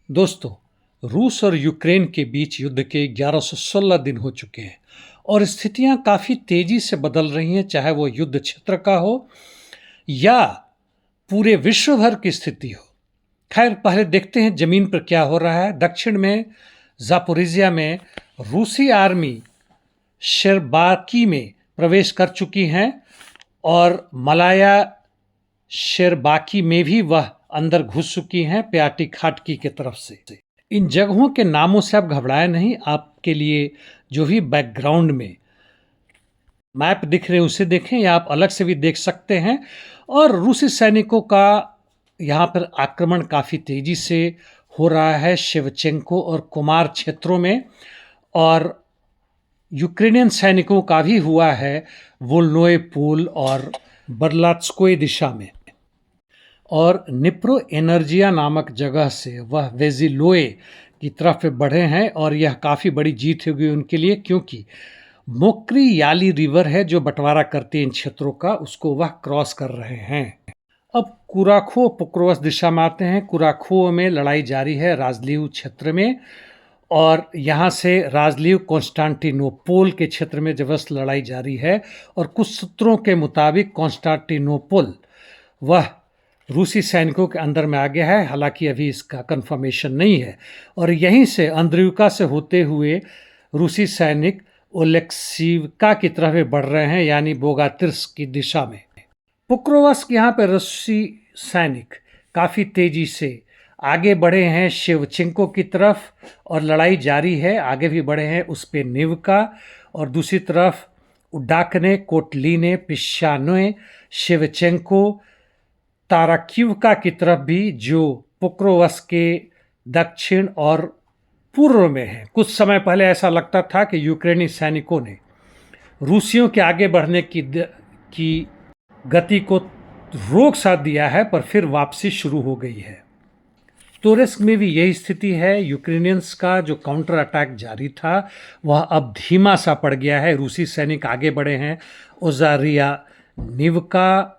दोस्तों, रूस और यूक्रेन के बीच युद्ध के 1116 दिन हो चुके हैं और स्थितियां काफी तेजी से बदल रही हैं, चाहे वो युद्ध क्षेत्र का हो या पूरे विश्व भर की स्थिति हो। खैर, पहले देखते हैं जमीन पर क्या हो रहा है। दक्षिण में जापोरिजिया में रूसी आर्मी शेरबाकी में प्रवेश कर चुकी हैं और मलाया शेरबाकी में भी वह अंदर घुस चुकी हैं प्याटी खाटकी के तरफ से। इन जगहों के नामों से आप घबराए नहीं। आपके लिए जो भी बैकग्राउंड में मैप दिख रहे हैं उसे देखें या आप अलग से भी देख सकते हैं। और रूसी सैनिकों का यहाँ पर आक्रमण काफ़ी तेजी से हो रहा है शेवचेंको और कुमार क्षेत्रों में, और यूक्रेनियन सैनिकों का भी हुआ है वोल्नोए पुल और बर्लात्स्कोय दिशा में। और निप्रो एनर्जिया नामक जगह से वह वेजिलोए की तरफ बढ़े हैं और यह काफ़ी बड़ी जीत होगी उनके लिए, क्योंकि मोक्री याली रिवर है जो बंटवारा करती है इन क्षेत्रों का, उसको वह क्रॉस कर रहे हैं। अब कुराखो पोक्रोवस दिशा में आते हैं। कुराखो में लड़ाई जारी है राजलीव क्षेत्र में, और यहाँ से राजलीव कॉन्स्टांटिनोपोल के क्षेत्र में जबरदस्त लड़ाई जारी है। और कुछ सूत्रों के मुताबिक कॉन्स्टांटिनोपोल वह रूसी सैनिकों के अंदर में आ गया है, हालांकि अभी इसका कंफर्मेशन नहीं है। और यहीं से अंद्रियुका से होते हुए रूसी सैनिक ओलेक्सीवका की तरफ बढ़ रहे हैं, यानी बोगातिर्स्क की दिशा में। पोक्रोवस्क यहाँ पर रूसी सैनिक काफ़ी तेजी से आगे बढ़े हैं शेवचेंको की तरफ और लड़ाई जारी है। आगे भी बढ़े हैं उस पे निवका, और दूसरी तरफ उडाकने, कोटलीने, पिशानोए, शेवचेंको, ताराक्यूवका की तरफ भी, जो पोक्रोवस्क के दक्षिण और पूर्व में है। कुछ समय पहले ऐसा लगता था कि यूक्रेनी सैनिकों ने रूसियों के आगे बढ़ने की गति को रोक सा दिया है, पर फिर वापसी शुरू हो गई है। तोरेस्क में भी यही स्थिति है। यूक्रेनियंस का जो काउंटर अटैक जारी था वह अब धीमा सा पड़ गया है। रूसी सैनिक आगे बढ़े हैं ओजारिया, निवका,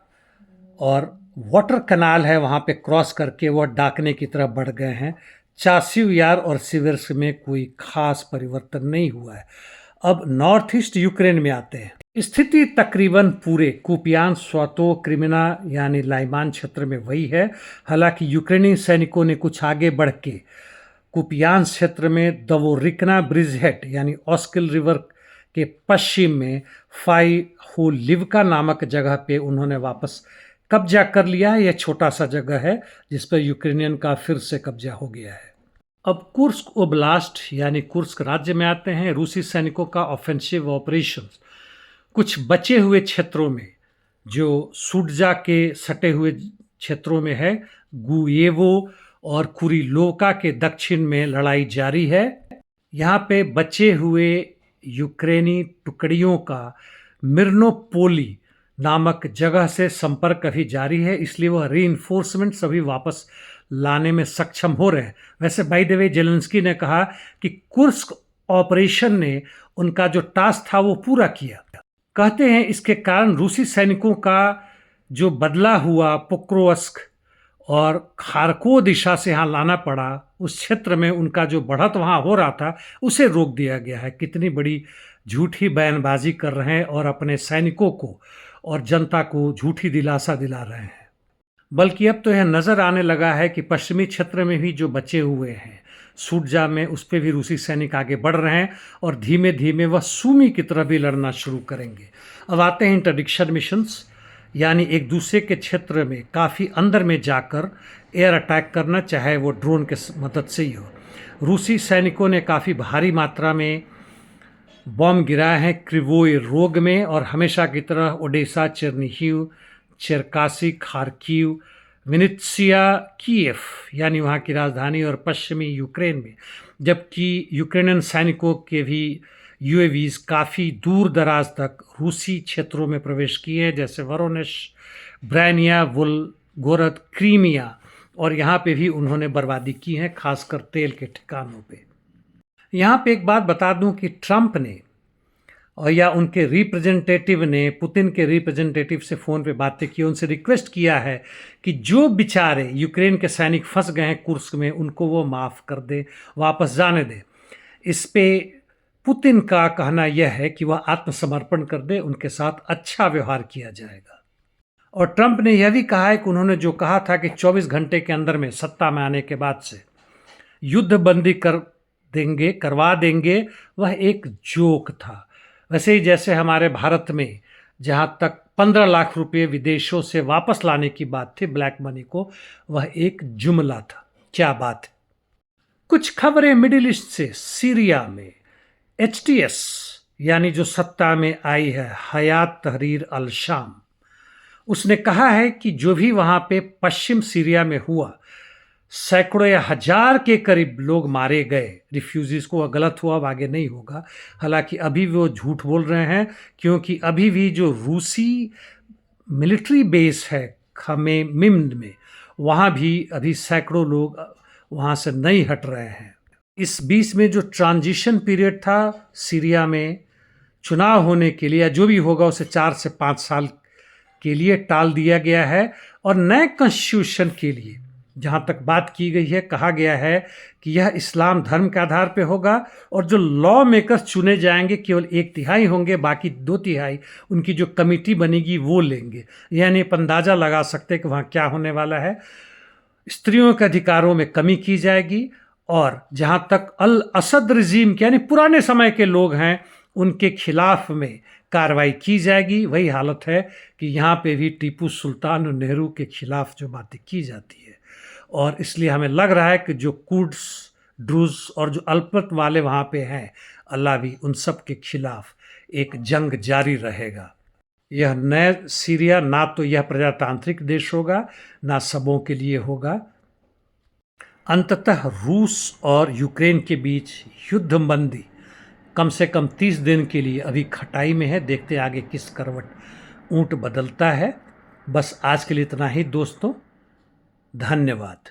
और वाटर कनाल है वहाँ पे क्रॉस करके वह डाकने की तरफ बढ़ गए हैं। चासिव यार और सिवर्स्क में कोई खास परिवर्तन नहीं हुआ है। अब नॉर्थ ईस्ट यूक्रेन में आते हैं। स्थिति तकरीबन पूरे कुपियान, स्वातो, क्रिमिना यानी लाइमान क्षेत्र में वही है। हालांकि यूक्रेनी सैनिकों ने कुछ आगे बढ़ के कुपियान क्षेत्र में दवोरिकना ब्रिजहेड यानी ऑस्किल रिवर के पश्चिम में फाइहोलिवका नामक जगह पे उन्होंने वापस कब्जा कर लिया है। यह छोटा सा जगह है जिस पर यूक्रेनियन का फिर से कब्जा हो गया है। अब कुर्स्क ओब्लास्ट यानी कुर्स्क राज्य में आते हैं। रूसी सैनिकों का ऑफेंसिव ऑपरेशंस कुछ बचे हुए क्षेत्रों में, जो सुडजा के सटे हुए क्षेत्रों में है, गुयेवो और कुरिलोवका के दक्षिण में लड़ाई जारी है। यहाँ पे बचे हुए यूक्रेनी टुकड़ियों का मिर्नोपोली नामक जगह से संपर्क अभी जारी है, इसलिए वह रीइंफोर्समेंट सभी वापस लाने में सक्षम हो रहे हैं। वैसे बाय द वे जेलेंस्की ने कहा कि कुर्स्क ऑपरेशन ने उनका जो टास्क था वो पूरा किया। कहते हैं इसके कारण रूसी सैनिकों का जो बदला हुआ पोक्रोवस्क और खारकोव दिशा से यहाँ लाना पड़ा, उस क्षेत्र में उनका जो बढ़त वहाँ हो रहा था उसे रोक दिया गया है। कितनी बड़ी झूठी बयानबाजी कर रहे हैं और अपने सैनिकों को और जनता को झूठी दिलासा दिला रहे हैं। बल्कि अब तो यह नज़र आने लगा है कि पश्चिमी क्षेत्र में भी जो बचे हुए हैं सुडजा में, उस पर भी रूसी सैनिक आगे बढ़ रहे हैं और धीमे धीमे वह सूमी की तरफ भी लड़ना शुरू करेंगे। अब आते हैं इंटरडिक्शन मिशंस, यानी एक दूसरे के क्षेत्र में काफ़ी अंदर में जाकर एयर अटैक करना, चाहे वो ड्रोन के मदद से ही हो। रूसी सैनिकों ने काफ़ी भारी मात्रा में बॉम्ब गिराए हैं क्रिवोय रोग में, और हमेशा की तरह Odesa, Chernihiv, Cherkasy, Kharkiv, Vinnytsia, Kyiv यानी वहाँ की राजधानी, और पश्चिमी यूक्रेन में। जबकि यूक्रेनियन सैनिकों के भी यूएवीज काफ़ी दूर दराज तक रूसी क्षेत्रों में प्रवेश किए हैं, जैसे वरोनेश, ब्रैनिया, वोल्गोरद, क्रीमिया, और यहाँ पे भी उन्होंने बर्बादी की है, खासकर तेल के ठिकानों पे। यहाँ पे एक बात बता दूं कि ट्रंप ने और या उनके रिप्रेजेंटेटिव ने पुतिन के रिप्रेजेंटेटिव से फ़ोन पे बातें की, उनसे रिक्वेस्ट किया है कि जो बेचारे यूक्रेन के सैनिक फंस गए हैं कुर्स्क में उनको वो माफ़ कर दे, वापस जाने दे। इस पे पुतिन का कहना यह है कि वह आत्मसमर्पण कर दे, उनके साथ अच्छा व्यवहार किया जाएगा। और ट्रंप ने यह भी कहा है कि उन्होंने जो कहा था कि 24 घंटे के अंदर में सत्ता में आने के बाद से युद्ध बंदी करवा देंगे, वह एक जोक था। वैसे ही जैसे हमारे भारत में जहाँ तक 15 लाख रुपए विदेशों से वापस लाने की बात थी ब्लैक मनी को, वह एक जुमला था। क्या बात है। कुछ खबरें मिडिल ईस्ट से। सीरिया में HTS यानी जो सत्ता में आई है हयात तहरीर अल शाम, उसने कहा है कि जो भी वहां पे पश्चिम सीरिया में हुआ, सैकड़ों या हजार के करीब लोग मारे गए रिफ्यूजीज को, गलत हुआ, अब आगे नहीं होगा। हालांकि अभी वो झूठ बोल रहे हैं, क्योंकि अभी भी जो रूसी मिलिट्री बेस है खमेमिम में, वहाँ भी अभी सैकड़ों लोग वहाँ से नहीं हट रहे हैं। इस बीच में जो ट्रांजिशन पीरियड था सीरिया में चुनाव होने के लिए, या जो भी होगा उसे 4 से 5 साल के लिए टाल दिया गया है। और नए कॉन्स्टिट्यूशन के लिए जहाँ तक बात की गई है, कहा गया है कि यह इस्लाम धर्म के आधार पर होगा और जो लॉ मेकर्स चुने जाएंगे केवल 1/3 होंगे, बाकी 2/3 उनकी जो कमेटी बनेगी वो लेंगे। यानी आप अंदाज़ा लगा सकते हैं कि वहाँ क्या होने वाला है। स्त्रियों के अधिकारों में कमी की जाएगी और जहाँ तक अल असद रजीम के यानी पुराने समय के लोग हैं उनके खिलाफ में कार्रवाई की जाएगी। वही हालत है कि यहाँ पे भी टीपू सुल्तान और नेहरू के खिलाफ जो बातें की जाती है, और इसलिए हमें लग रहा है कि जो कुर्ड्स, ड्रूज और जो अल्पमत वाले वहाँ पे हैं, अल्लाह भी उन सब के खिलाफ एक जंग जारी रहेगा। यह नया सीरिया ना तो यह प्रजातांत्रिक देश होगा, ना सबों के लिए होगा। अंततः रूस और यूक्रेन के बीच युद्ध बंदी कम से कम 30 दिन के लिए अभी खटाई में है। देखते आगे किस करवट ऊंट बदलता है। बस आज के लिए इतना ही दोस्तों, धन्यवाद।